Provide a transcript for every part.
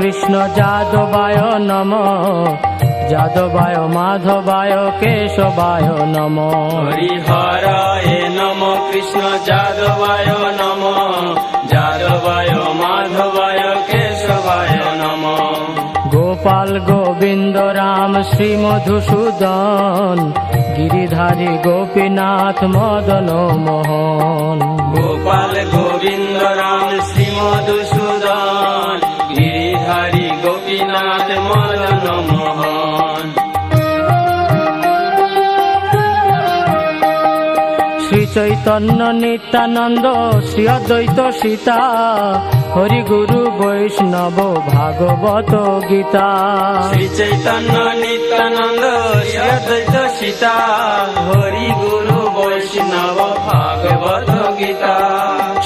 কৃষ্ণ যাদবায় নমঃ, যাদবায় মাধবায় কেশবায় নমঃ। হরিহরায় নমঃ কৃষ্ণ যাদবায় নমঃ, যাদবায় মাধবায় কেশবায় নমঃ। গোপাল গোবিন্দ রাম শ্রী মধুসূদন, গিরিধারী গোপীনাথ মদন মোহন। গোপাল গোবিন্দ রাম শ্রী মধুসূদন, গিরিধারী গোপীনাথ মদন মোহন। শ্রী চৈতন্য নিত্যানন্দ শ্রী অদ্বৈত সীতা, হরি গুরু বৈষ্ণব ভাগবত গীতা। শ্রী চৈতন্য নিত্যানন্দ শ্রী অদ্বৈত সীতা, হরি গুরু বৈষ্ণব ভাগবত গীতা।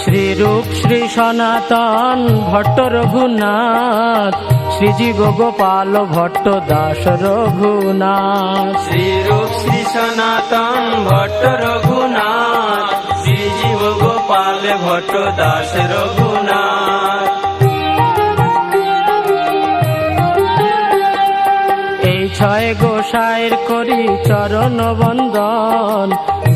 শ্রী রূপ শ্রী সনাতন ভট্ট রঘুনাথ, শ্রীজীব গোপাল ভট্ট দাস রঘুনাথ। শ্রী রূপ শ্রী সনাতন ভট্ট রঘুনাথ, শ্রীজীব গোপাল ভট্ট দাস রঘুনাথ। এই ছয় গোসাইর করি চরণ বন্দন,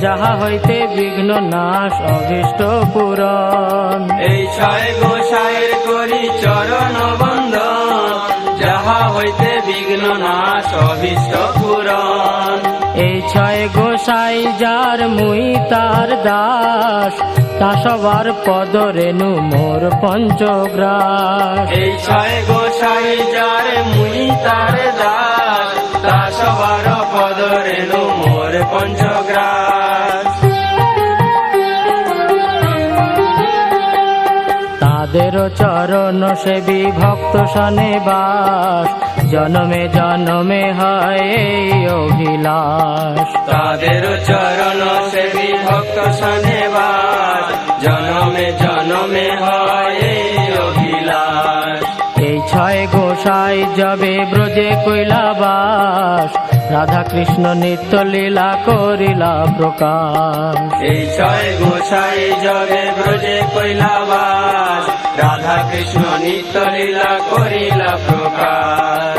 যাহা হইতে বিঘ্ন নাশ অভীষ্ট পূরণ। এই ছয় গোসাইয়ের করি চরণ বন্দন, যাহা হইতে বিঘ্ন নাশ অভীষ্ট পূরণ। এই ছয় গোসাই যার মুই তার দাস, তা সবার পদ রেণু মোর পঞ্চগ্রাস। এই ছয় গোসাই যার মুই তার দাস, তা সবার পদ রেণু মোর পঞ্চগ্রাস। তাদের চরণ সেবী ভক্ত সনে বাস, জনমে জনমে হয় এই অভিলাষ। তাদের চরণ সেবী ভক্ত সনে বাস, জনমে জনমে হয় এই অভিলাষ। এই ছয় গোসাই যবে ব্রজে কৈলাবাস, রাধা কৃষ্ণ নিত্য লীলা করিলা প্রকাশ। এই ছয় গোসাই যবে ব্রজে কৈলাবাস, রাধা কৃষ্ণ নিত্য লীলা করিলা প্রকাশ।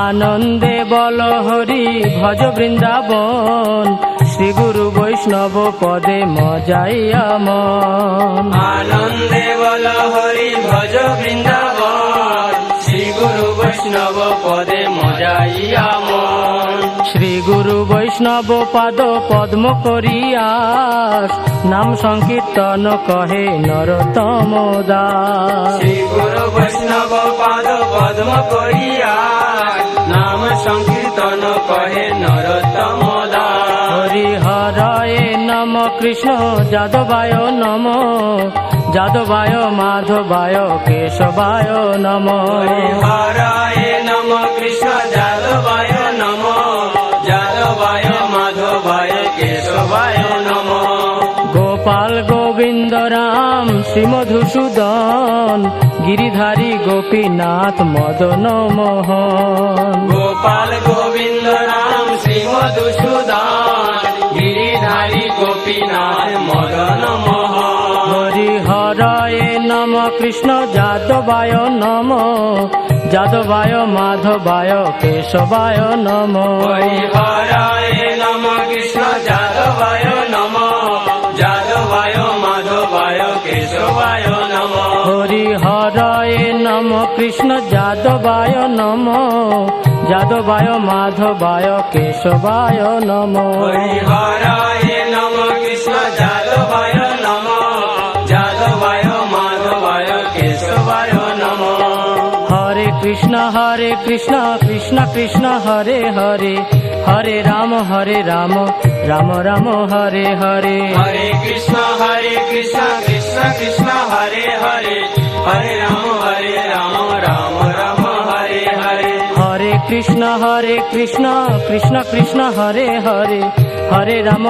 আনন্দে বল হরি ভজ বৃন্দাবন, শ্রী গুরু বৈষ্ণব পদে মজাইয়া মন। আনন্দে বল হরি ভজ বৃন্দাবন, শ্রী গুরু বৈষ্ণব পদে মজাইয়া মন। শ্রী গুরু বৈষ্ণব পাদ পদ্ম করিয়াস, নাম সংকীর্তন কহে নরোত্তম দাস। শ্রী গুরু বৈষ্ণব পাদ পদ্ম করিয়া, নাম সংকীর্তন কহে নরোত্তম দাস। হরিহরায় নমঃ কৃষ্ণ যাদবায় নমঃ, যাদবায় মাধবায় কেশবায় নমঃ। হরিহরায় নমঃ কৃষ্ণ যাদবায় নমঃ, যাদবায় মাধবায় কেশবায় নমঃ। গোপাল গোবিন্দ রাম শ্রী মধুসূদন, গিরিধারী গোপীনাথ মদন মোহন। গোপাল গোবিন্দ রাম শ্রী মধুসূদন, গিরিধারী গোপীনাথ মদন মোহন। হরিহরায় নমঃ কৃষ্ণ যাদবায় নমঃ, যাদবায় মাধবায় কেশবায় নমঃ। হরিহরায় নমঃ কৃষ্ণ যাদবায় নমঃ, যাদবায় মাধবায় কেশবায় নমঃ। হরিহরায় নমঃ কৃষ্ণ যাদবায় নমঃ, যাদবায় মাধবায় কেশবায় নমঃ। হরিহরায় নমঃ কৃষ্ণ যাদবায় নমঃ, যাদবায় মাধবায় কেশবায় নমঃ। হরে কৃষ্ণ কৃষ্ণ কৃষ্ণ হরে হরে, হরে রাম রাম রাম হরে হরে। হরে কৃষ্ণ কৃষ্ণ কৃষ্ণ হরে হরে, হরে রাম রাম রাম হরে হরে। হরে কৃষ্ণ কৃষ্ণ কৃষ্ণ হরে হরে, হরে রাম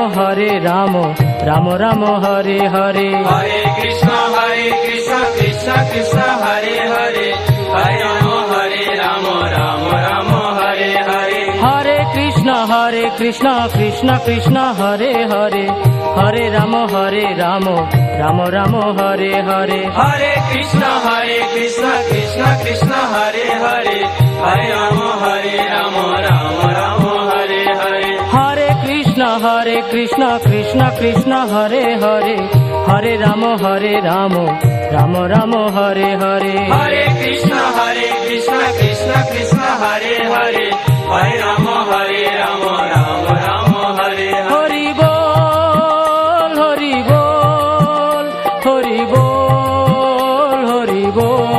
রাম রাম হরে হরে। হরে কৃষ্ণ কৃষ্ণ কৃষ্ণ হরে হরে, হরে রাম রাম রাম হরে হরে। হরে কৃষ্ণ কৃষ্ণ কৃষ্ণ হরে হরে, হরে রাম রাম রাম হরে হরে হরে কৃষ্ণ কৃষ্ণ কৃষ্ণ হরে হরে হরে রাম রাম রাম হরে হরে হরে কৃষ্ণ কৃষ্ণ কৃষ্ণ হরে হরে হরে রাম রাম রাম হরে হরে হরে কৃষ্ণ কৃষ্ণ কৃষ্ণ হরে হরে হরে রাম রাম রাম হরে হরে হরি বল হরি বল হরি বল হরি বল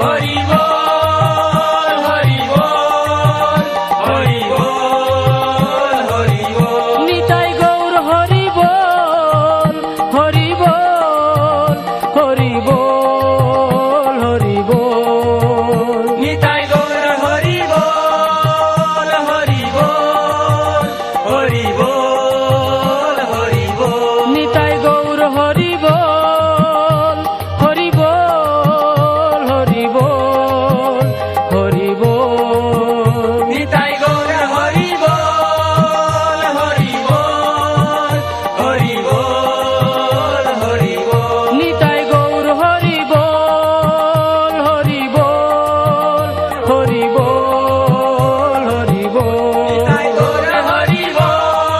হরি বল হরি বল হরি বল হরি বল নিতাই গৌর হরি বল হরি বল হরি বল হরি বল নিতাই গৌর হরি বল হরি বল হরি বল হরি বল নিতাই গৌর হরি বল হরি বল হরি বল হরি বল নিতাই গৌর হরি বল হরি বল হরি বল হরি বল নিতাই গৌর হরি বল হরি বল হরি বল হরি বল নিতাই গৌর হরি বল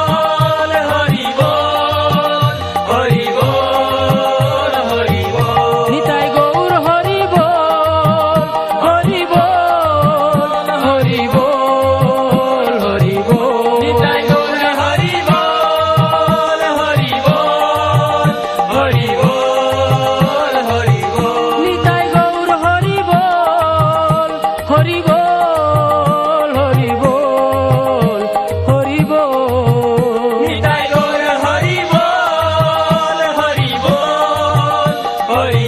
হরি বল হরি বল হরি বল নিতাই গৌর হরি বল হরি বল হরি বল হরি বল নিতাই গৌর হরি বল হরি বল হরি বল হরি বল নিতাই গৌর হরি বল হরি বল হরি বল হরি বল নিতাই গৌর হরি বল হরি বল হরি